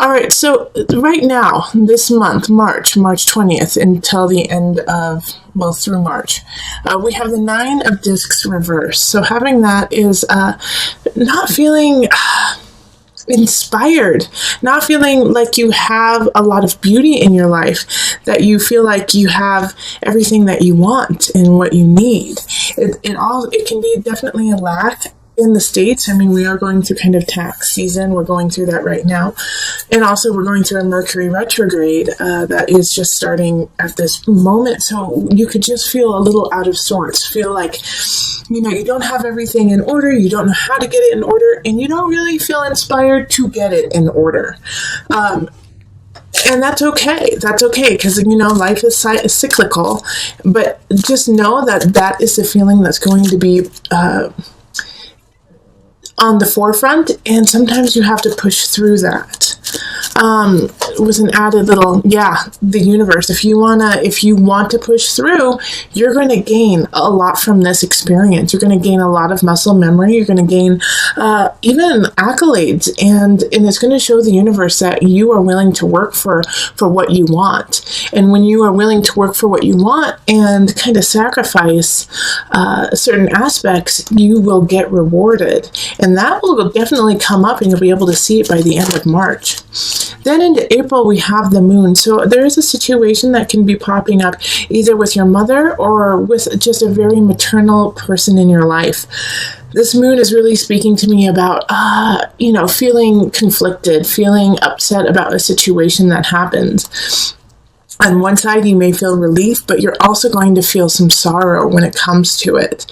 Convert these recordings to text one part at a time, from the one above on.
All right, so right now, this month, March 20th, until the end of, well, through March, we have the Nine of Discs reversed. So having that is not feeling inspired, not feeling like you have a lot of beauty in your life, that you feel like you have everything that you want and what you need. It can be definitely a lack in the States. I mean, we are going through kind of tax season. We're going through that right now. And also we're going through a Mercury retrograde that is just starting at this moment. So you could just feel a little out of sorts, feel like, you don't have everything in order. You don't know how to get it in order, and you don't really feel inspired to get it in order. And that's okay. That's okay, because, life is cyclical. But just know that is the feeling that's going to be on the forefront, and sometimes you have to push through that. With an added little, the universe. If you want to push through, you're going to gain a lot from this experience. You're going to gain a lot of muscle memory. You're going to gain even accolades, and it's going to show the universe that you are willing to work for what you want. And when you are willing to work for what you want and kind of sacrifice certain aspects, you will get rewarded. And that will definitely come up, and you'll be able to see it by the end of March. Then into April, we have the moon. So there is a situation that can be popping up either with your mother or with just a very maternal person in your life. This moon is really speaking to me about, feeling conflicted, feeling upset about a situation that happens. On one side, you may feel relief, but you're also going to feel some sorrow when it comes to it.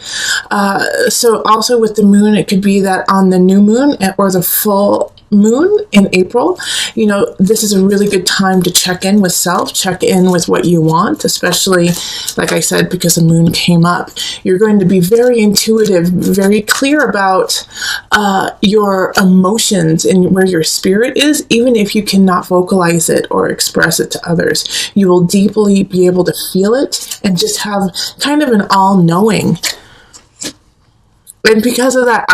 So also with the moon, it could be that on the new moon or the full moon in April, this is a really good time to check in with self, check in with what you want, especially, like I said, because the moon came up. You're going to be very intuitive, very clear about your emotions and where your spirit is, even if you cannot vocalize it or express it to others. You will deeply be able to feel it and just have kind of an all-knowing. And because of that,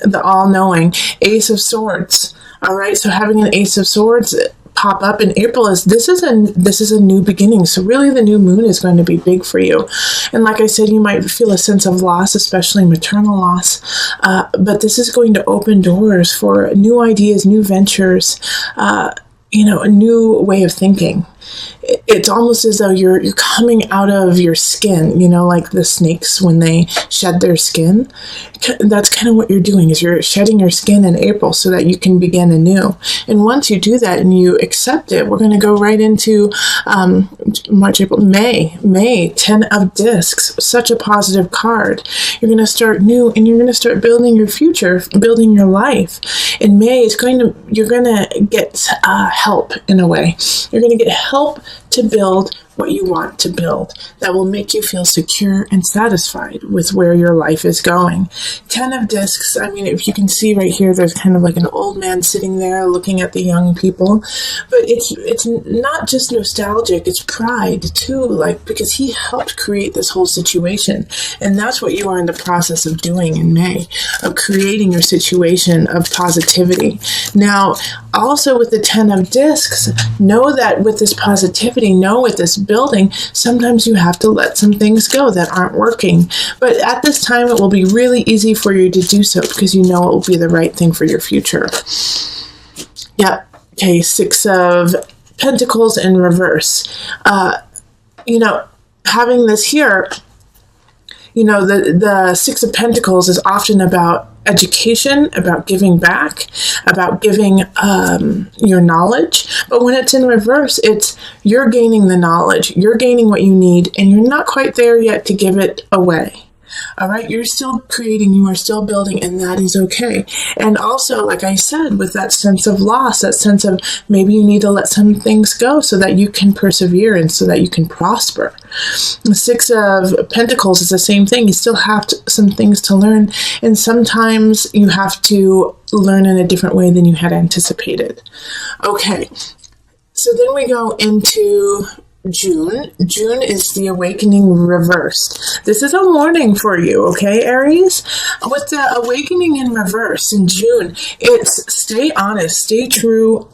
the all-knowing, Ace of Swords. All right, so having an Ace of Swords pop up in April this is a new beginning. So really, the new moon is going to be big for you. And like I said, you might feel a sense of loss, especially maternal loss. But this is going to open doors for new ideas, new ventures, a new way of thinking. It's almost as though you're coming out of your skin, like the snakes when they shed their skin. That's kind of what you're doing, is you're shedding your skin in April so that you can begin anew. And once you do that and you accept it, we're going to go right into March, April, May, 10 of Discs, such a positive card. You're going to start new, and you're going to start building your future, building your life. In May, you're going to get help in a way. You're going to get help to build what you want to build that will make you feel secure and satisfied with where your life is going. 10 of Discs, if you can see right here, there's kind of like an old man sitting there looking at the young people. But it's not just nostalgic, it's pride too, because he helped create this whole situation. And that's what you are in the process of doing in May, of creating your situation of positivity. Now, also with the 10 of Discs, know that with this positivity, with this building, sometimes you have to let some things go that aren't working. But at this time, it will be really easy for you to do so because you know it will be the right thing for your future. Yep. Okay, 6 of Pentacles in reverse. Having this here, the 6 of Pentacles is often about education, about giving back, about giving your knowledge. But when it's in reverse, it's you're gaining the knowledge, you're gaining what you need, and you're not quite there yet to give it away. All right, you're still creating, you are still building, and that is okay. And also, like I said, with that sense of loss, that sense of maybe you need to let some things go so that you can persevere and so that you can prosper. The 6 of Pentacles is the same thing. You still have some things to learn, and sometimes you have to learn in a different way than you had anticipated. Okay, so then we go into June. June is the awakening reversed. This is a warning for you, okay, Aries? With the awakening in reverse in June, it's stay honest, stay true,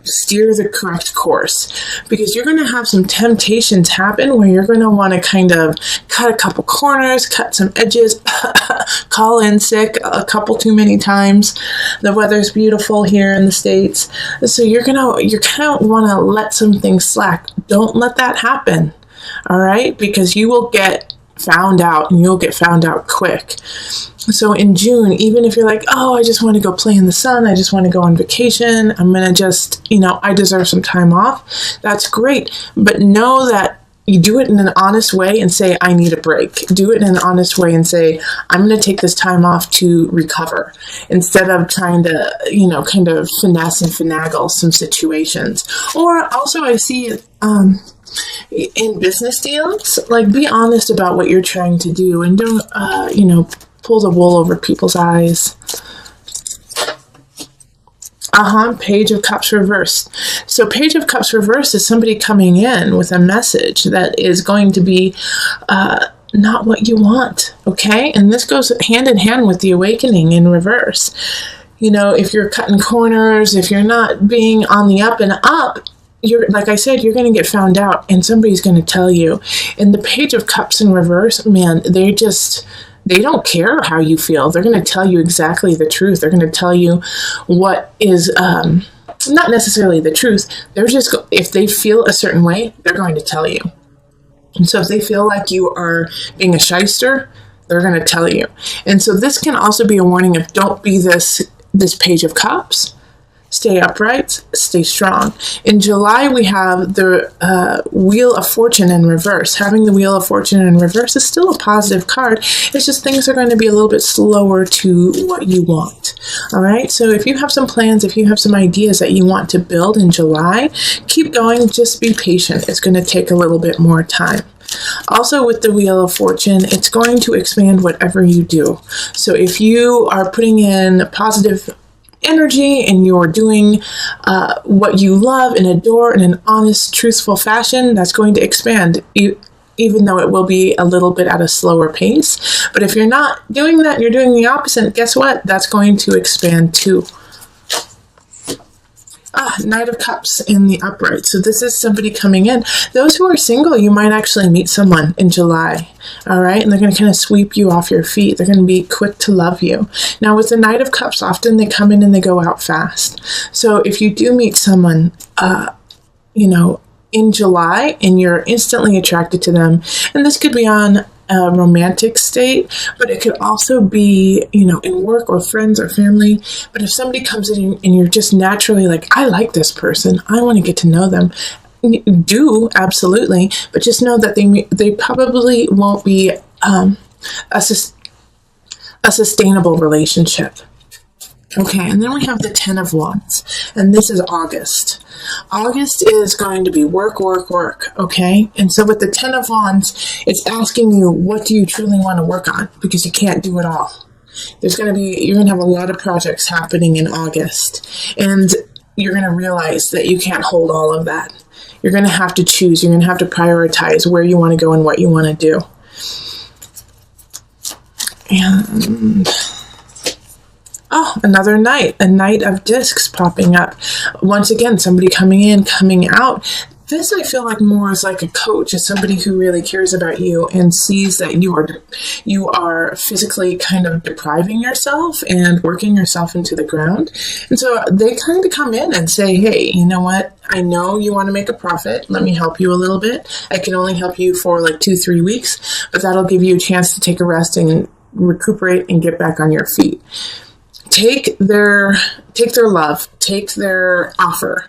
steer the correct course, because you're going to have some temptations happen where you're going to want to kind of cut a couple corners, cut some edges, call in sick a couple too many times. The weather's beautiful here in the States, so you're kind of want to let some things slack. Don't let that happen. All right, because you will get found out, and you'll get found out quick. So in June, even if you're like, oh, I just want to go play in the sun, I just want to go on vacation, I'm going to just, I deserve some time off, that's great. But know that you do it in an honest way and say, I need a break. Do it in an honest way and say, I'm going to take this time off to recover, instead of trying to, kind of finesse and finagle some situations. Or also I see it, in business deals, like, be honest about what you're trying to do, and don't, pull the wool over people's eyes. Page of Cups reversed. So Page of Cups reversed is somebody coming in with a message that is going to be not what you want, okay? And this goes hand in hand with the awakening in reverse. If you're cutting corners, if you're not being on the up and up, like I said, you're going to get found out, and somebody's going to tell you. And the Page of Cups in reverse, man, they don't care how you feel. They're going to tell you exactly the truth. They're going to tell you what is not necessarily the truth. They're just, if they feel a certain way, they're going to tell you. And so if they feel like you are being a shyster, they're going to tell you. And so this can also be a warning of, don't be this Page of Cups. Stay upright, stay strong. In July, we have the Wheel of Fortune in reverse. Having the Wheel of Fortune in reverse is still a positive card. It's just things are going to be a little bit slower to what you want. All right. So if you have some plans, if you have some ideas that you want to build in July, keep going. Just be patient. It's going to take a little bit more time. Also, with the Wheel of Fortune, it's going to expand whatever you do. So if you are putting in positive energy and you're doing what you love and adore in an honest, truthful fashion, that's going to expand, even though it will be a little bit at a slower pace. But if you're not doing that, you're doing the opposite, guess what? That's going to expand too. Knight of Cups in the upright. So this is somebody coming in. Those who are single, you might actually meet someone in July. All right. And they're going to kind of sweep you off your feet. They're going to be quick to love you. Now with the Knight of Cups, often they come in and they go out fast. So if you do meet someone, in July, and you're instantly attracted to them, and this could be on a romantic state, but it could also be, in work or friends or family. But if somebody comes in and you're just naturally like, I like this person, I want to get to know them, do, absolutely, but just know that they probably won't be a sustainable relationship. Okay, and then we have the 10 of Wands, and this is August. August is going to be work, okay? And so with the 10 of Wands, it's asking you, what do you truly want to work on? Because you can't do it all. You're going to have a lot of projects happening in August, and you're going to realize that you can't hold all of that. You're going to have to choose. You're going to have to prioritize where you want to go and what you want to do. And another knight, a Knight of Discs popping up. Once again, somebody coming in, coming out. This I feel like more is like a coach, is somebody who really cares about you and sees that you are physically kind of depriving yourself and working yourself into the ground. And so they kind of come in and say, hey, you know what? I know you want to make a profit. Let me help you a little bit. I can only help you for like 2-3 weeks, but that'll give you a chance to take a rest and recuperate and get back on your feet. Take their love, take their offer.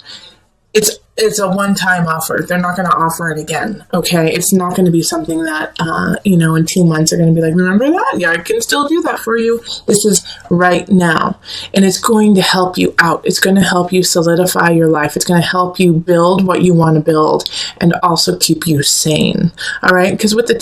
It's a one-time offer. They're not going to offer it again, okay? It's not going to be something that, in 2 months they're going to be like, remember that? Yeah, I can still do that for you. This is right now. And it's going to help you out. It's going to help you solidify your life. It's going to help you build what you want to build and also keep you sane, all right? Because with the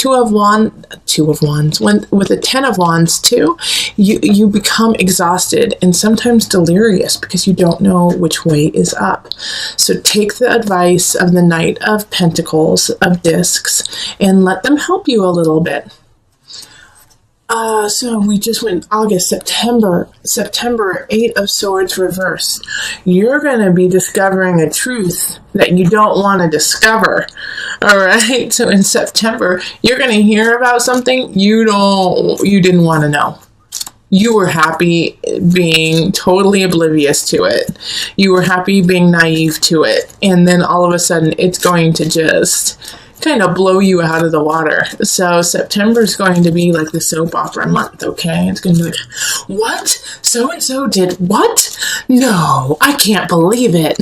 with the 10 of Wands too, you become exhausted and sometimes delirious because you don't know which way is up. So take the advice of the Knight of Pentacles, of Discs, and let them help you a little bit. So we just went August, September, Eight of Swords reversed. You're going to be discovering a truth that you don't want to discover. All right. So in September, you're going to hear about something you didn't want to know. You were happy being totally oblivious to it. You were happy being naive to it. And then all of a sudden, it's going to just kind of blow you out of the water. So September is going to be like the soap opera month, okay? It's going to be like, what? So-and-so did what? No, I can't believe it.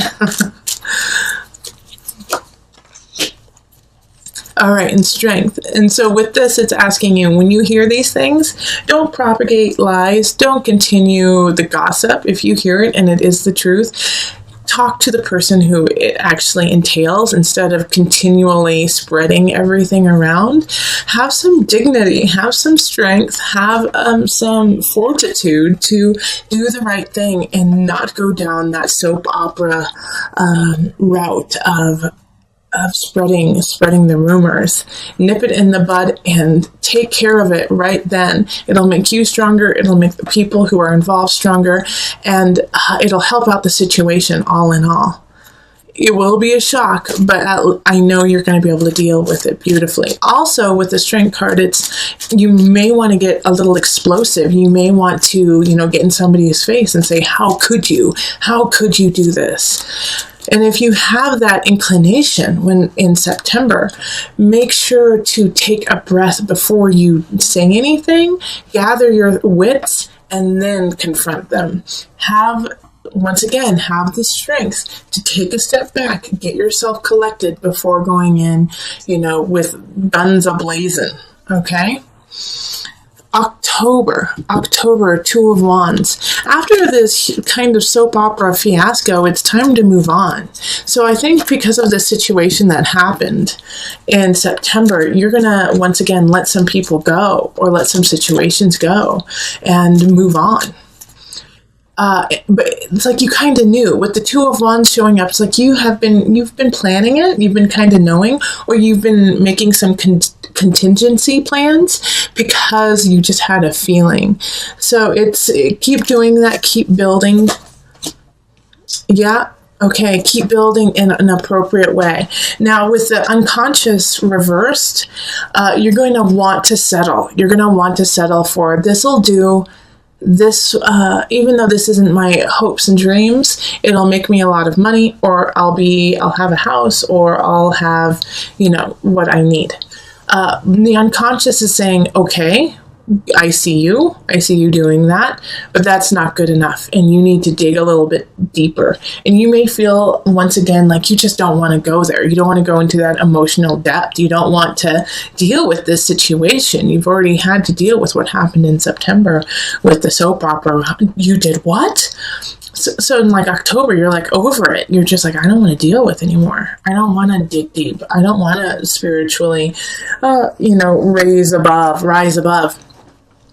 All right, and strength. And so with this, it's asking you, when you hear these things, don't propagate lies. Don't continue the gossip. If you hear it and it is the truth, talk to the person who it actually entails instead of continually spreading everything around. Have some dignity, have some strength, have some fortitude to do the right thing and not go down that soap opera route of spreading the rumors. Nip it in the bud and take care of it right then. It'll make you stronger. It'll make the people who are involved stronger, and it'll help out the situation all in all. It will be a shock, but I know you're going to be able to deal with it beautifully. Also, with the strength card, you may want to get a little explosive. You may want to, get in somebody's face and say, how could you? How could you do this? And if you have that inclination when in September, make sure to take a breath before you say anything, gather your wits, and then confront them. Once again, have the strength to take a step back, get yourself collected before going in, with guns a-blazing, okay? October, Two of Wands. After this kind of soap opera fiasco, it's time to move on. So I think because of the situation that happened in September, you're going to, once again, let some people go or let some situations go and move on. But it's like you kind of knew with the Two of Wands showing up. It's like you've been planning it, you've been kind of knowing, or you've been making some contingency plans because you just had a feeling. So keep doing that, keep building. Yeah. Okay, keep building in an appropriate way. Now, with the unconscious reversed, you're going to want to settle. You're going to want to settle for this'll do. This, even though this isn't my hopes and dreams, it'll make me a lot of money, or I'll have a house, or I'll have, what I need. The unconscious is saying, okay, I see you doing that, but that's not good enough. And you need to dig a little bit deeper. And you may feel once again, like you just don't want to go there. You don't want to go into that emotional depth. You don't want to deal with this situation. You've already had to deal with what happened in September with the soap opera. You did what? So in like October, you're like over it. You're just like, I don't want to deal with anymore. I don't want to dig deep. I don't want to spiritually, rise above.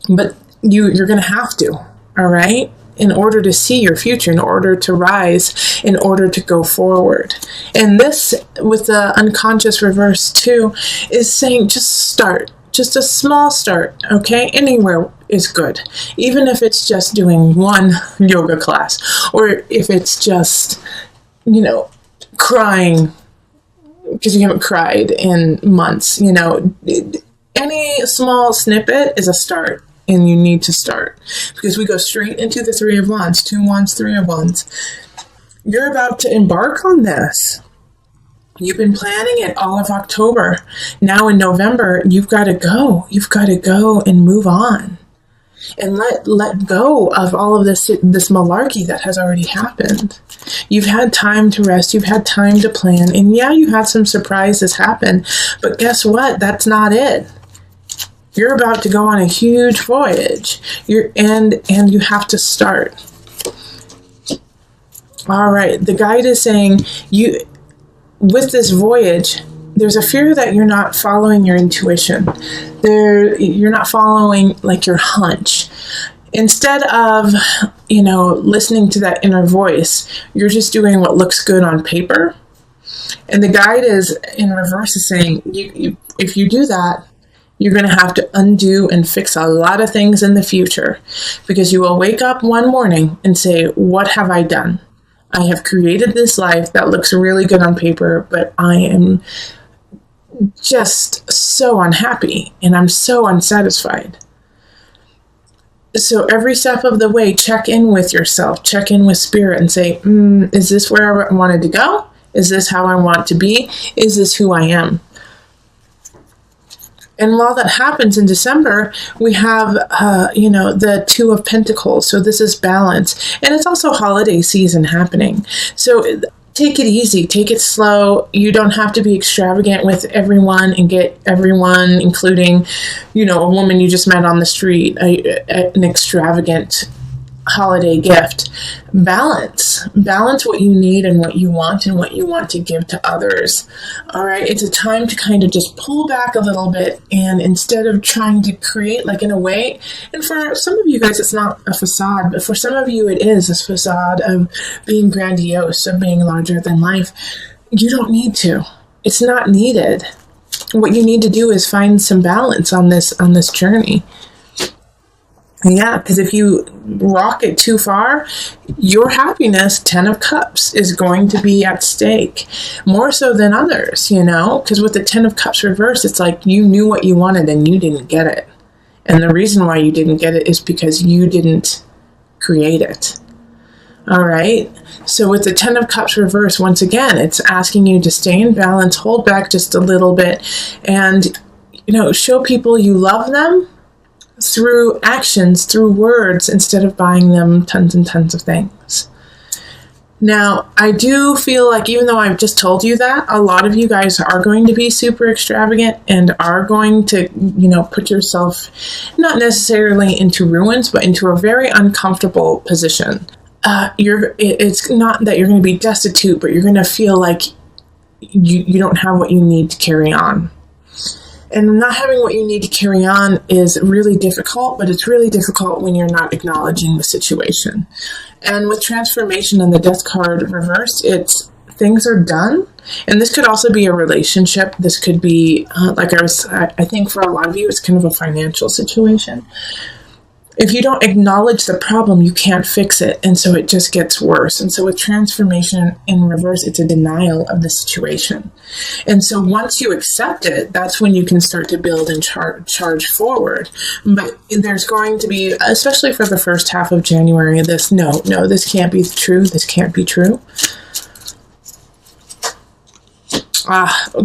But you're going to have to, all right? In order to see your future, in order to rise, in order to go forward. And this, with the unconscious reverse too, is saying just start. Just a small start, okay? Anywhere is good. Even if it's just doing one yoga class, or if it's just, crying because you haven't cried in months, any small snippet is a start. And you need to start, because we go straight into the Three of Wands, Two Wands, Three of Wands. You're about to embark on this. You've been planning it all of October. Now in November, you've got to go. You've got to go and move on, and let go of all of this malarkey that has already happened. You've had time to rest. You've had time to plan, and yeah, you had some surprises happen. But guess what? That's not it. You're about to go on a huge voyage. And you have to start. All right. The guide is saying with this voyage, there's a fear that you're not following your intuition. You're not following like your hunch. Instead of, listening to that inner voice, you're just doing what looks good on paper. And the guide is in reverse is saying, if you do that, You're going to have to undo and fix a lot of things in the future, because you will wake up one morning and say, what have I done? I have created this life that looks really good on paper, but I am just so unhappy and I'm so unsatisfied. So every step of the way, check in with yourself, check in with spirit and say, is this where I wanted to go? Is this how I want to be? Is this who I am? And while that happens in December, we have, the Two of Pentacles. So this is balance. And it's also holiday season happening. So take it easy, take it slow. You don't have to be extravagant with everyone and get everyone, including, a woman you just met on the street, an extravagant holiday gift. Balance what you need and what you want to give to others. All right. It's a time to kind of just pull back a little bit, and instead of trying to create, like, in a way, and for some of you guys, it's not a facade, but for some of you, it is a facade of being grandiose, of being larger than life. You don't need to. It's not needed. What you need to do is find some balance on this journey. Yeah, because if you rock it too far, your happiness, 10 of Cups, is going to be at stake more so than others, because with the 10 of Cups reversed, it's like you knew what you wanted and you didn't get it. And the reason why you didn't get it is because you didn't create it. All right. So with the 10 of Cups reversed, once again, it's asking you to stay in balance, hold back just a little bit, and, show people you love them through actions, through words, instead of buying them tons and tons of things. Now, I do feel like, even though I've just told you that, a lot of you guys are going to be super extravagant and are going to, put yourself not necessarily into ruins, but into a very uncomfortable position. It's not that you're going to be destitute, but you're going to feel like you don't have what you need to carry on. And not having what you need to carry on is really difficult, but it's really difficult when you're not acknowledging the situation. And with transformation and the Death card reversed, it's things are done. And this could also be a relationship. This could be, I think for a lot of you, it's kind of a financial situation. If you don't acknowledge the problem, you can't fix it. And so it just gets worse. And so with transformation in reverse, it's a denial of the situation. And so once you accept it, that's when you can start to build and charge forward. But there's going to be, especially for the first half of January, this can't be true. This can't be true.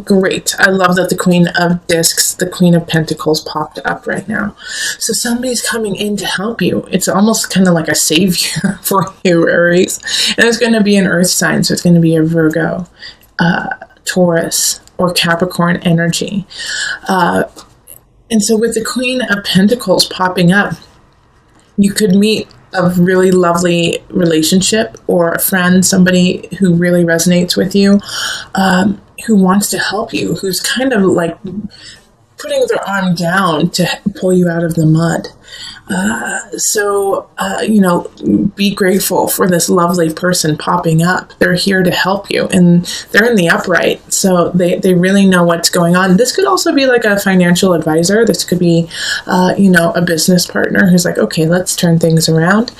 Great. I love that the Queen of Discs, the Queen of Pentacles popped up right now. So somebody's coming in to help you. It's almost kind of like a savior for you, Aries. And it's going to be an earth sign. So it's going to be a Virgo, Taurus, or Capricorn energy. And so with the Queen of Pentacles popping up, you could meet a really lovely relationship or a friend, somebody who really resonates with you, who wants to help you, who's kind of like putting their arm down to pull you out of the mud. Be grateful for this lovely person popping up. They're here to help you, and they're in the upright, so they really know what's going on. This could also be like a financial advisor. This could be, a business partner who's like, okay, let's turn things around.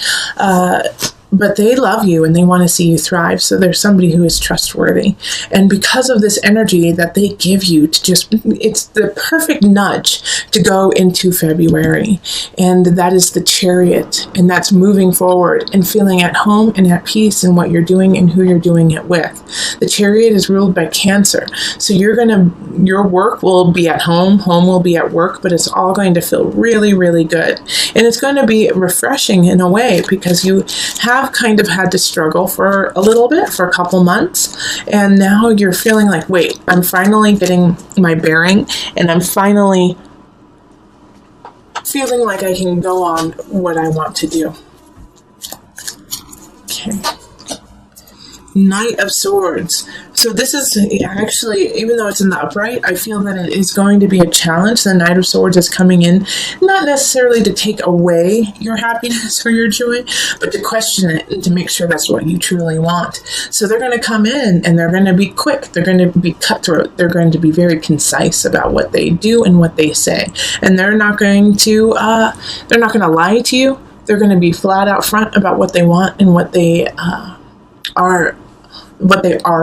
But they love you and they want to see you thrive. So there's somebody who is trustworthy. And because of this energy that they give you it's the perfect nudge to go into February. And that is the Chariot. And that's moving forward and feeling at home and at peace in what you're doing and who you're doing it with. The Chariot is ruled by Cancer. So your work will be at home will be at work, but it's all going to feel really, really good. And it's going to be refreshing in a way because you have kind of had to struggle for a little bit, for a couple months, and now you're feeling like, wait, I'm finally getting my bearing, and I'm finally feeling like I can go on what I want to do. Okay. Knight of Swords. So this is actually, even though it's in the upright, I feel that it is going to be a challenge. The Knight of Swords is coming in, not necessarily to take away your happiness or your joy, but to question it and to make sure that's what you truly want. So they're going to come in and they're going to be quick. They're going to be cutthroat. They're going to be very concise about what they do and what they say. And they're not going to lie to you. They're going to be flat out front about what they want and what they are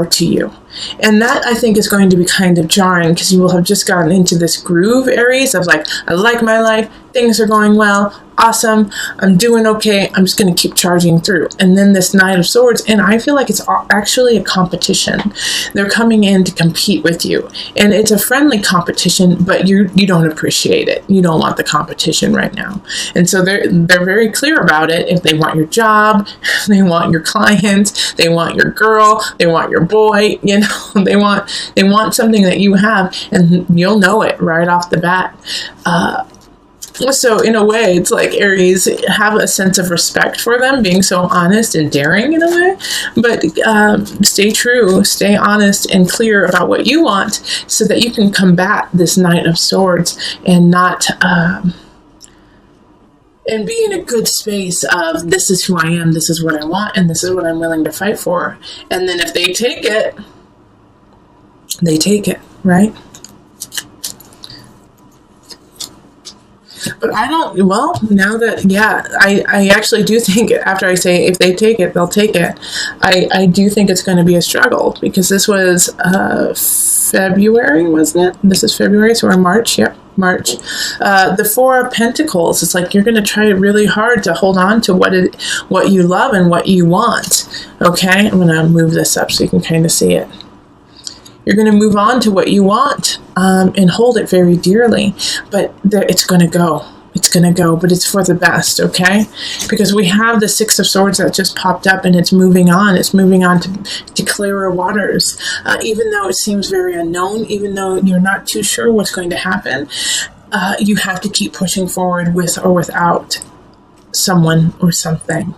to you. And that, I think, is going to be kind of jarring, because you will have just gotten into this groove, Aries, of like, I like my life, things are going well, awesome, I'm doing okay, I'm just going to keep charging through. And then this Knight of Swords, and I feel like it's actually a competition. They're coming in to compete with you, and it's a friendly competition, but you don't appreciate it. You don't want the competition right now. And so they're very clear about it. If they want your job, they want your clients, they want your girl, they want your boy, you know, they want something that you have, and you'll know it right off the bat. So in a way, it's like, Aries, have a sense of respect for them being so honest and daring in a way, but stay true, stay honest and clear about what you want, so that you can combat this Knight of Swords and not and be in a good space of, this is who I am, this is what I want, and this is what I'm willing to fight for. And then if they take it, they take it, right? But now that, I actually do think, after I say if they take it, they'll take it, I do think it's going to be a struggle, because this was February, wasn't it? This is February, so we're in March, yep. March. The Four of Pentacles, it's like you're going to try really hard to hold on to what you love and what you want. Okay, I'm going to move this up so you can kind of see it. You're going to move on to what you want and hold it very dearly, but it's going to go. It's going to go, but it's for the best, okay? Because we have the Six of Swords that just popped up, and it's moving on. It's moving on to clearer waters. Even though it seems very unknown, even though you're not too sure what's going to happen, you have to keep pushing forward with or without someone or something.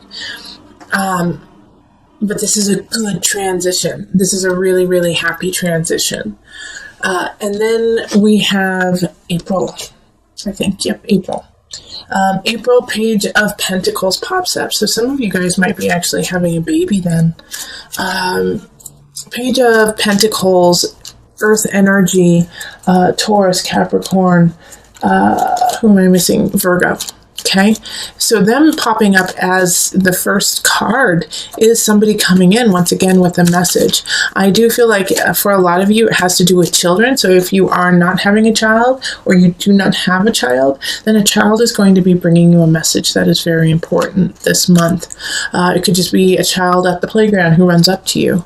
But this is a good transition. This is a really, really happy transition. And then we have April. I think, yep, April. April, Page of Pentacles pops up. So some of you guys might be actually having a baby then. Page of Pentacles, Earth energy, Taurus, Capricorn, who am I missing? Virgo. Okay, so them popping up as the first card is somebody coming in once again with a message. I do feel like for a lot of you, it has to do with children. So if you are not having a child, or you do not have a child, then a child is going to be bringing you a message that is very important this month. It could just be a child at the playground who runs up to you.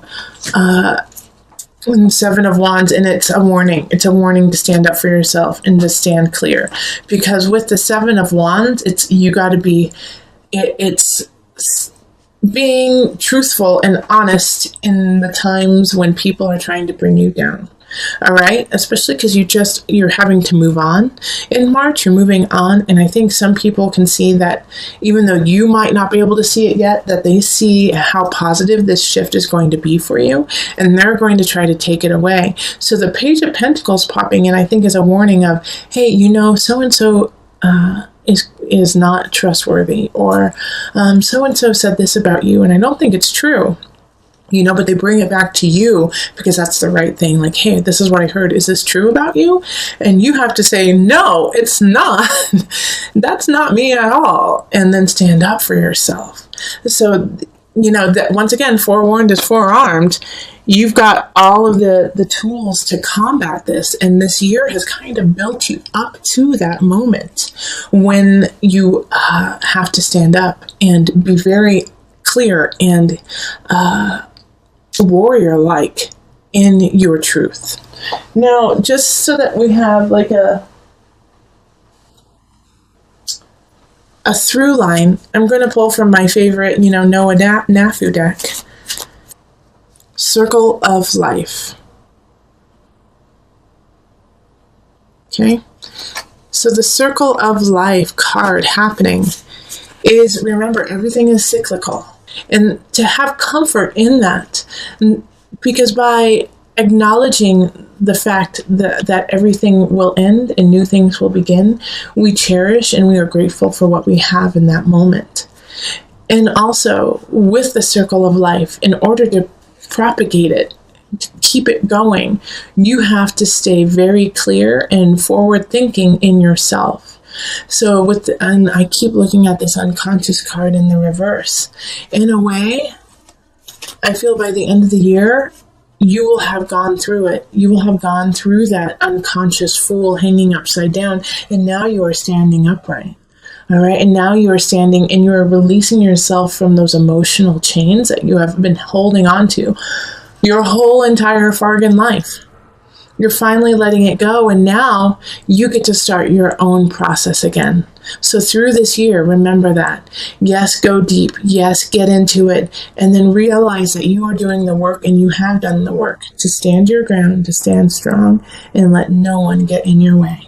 Seven of Wands, and it's a warning. It's a warning to stand up for yourself and to stand clear. Because with the Seven of Wands, it's being truthful and honest in the times when people are trying to bring you down. All right, especially because you're having to move on in March. You're moving on, and I think some people can see that, even though you might not be able to see it yet, that they see how positive this shift is going to be for you, and they're going to try to take it away. So the Page of Pentacles popping in, I think, is a warning of, hey, so and so is not trustworthy, or so and so said this about you, and I don't think it's true. But they bring it back to you because that's the right thing. Like, hey, this is what I heard. Is this true about you? And you have to say, no, it's not. That's not me at all. And then stand up for yourself. So, that once again, forewarned is forearmed. You've got all of the tools to combat this. And this year has kind of built you up to that moment when you have to stand up and be very clear and warrior-like in your truth. Now, just so that we have like a through line, I'm going to pull from my favorite, Noah Nafu deck. Circle of Life. Okay? So the Circle of Life card happening is, remember, everything is cyclical. And to have comfort in that, because by acknowledging the fact that everything will end and new things will begin, we cherish and we are grateful for what we have in that moment. And also, with the circle of life, in order to propagate it, to keep it going, you have to stay very clear and forward thinking in yourself. So and I keep looking at this unconscious card in the reverse. In a way, I feel by the end of the year, you will have gone through it. You will have gone through that unconscious fool hanging upside down, and now you are standing upright. All right, and now you are standing and you are releasing yourself from those emotional chains that you have been holding on to your whole entire Fargan life. You're finally letting it go, and now you get to start your own process again. So through this year, remember that. Yes, go deep. Yes, get into it. And then realize that you are doing the work and you have done the work to stand your ground, to stand strong, and let no one get in your way.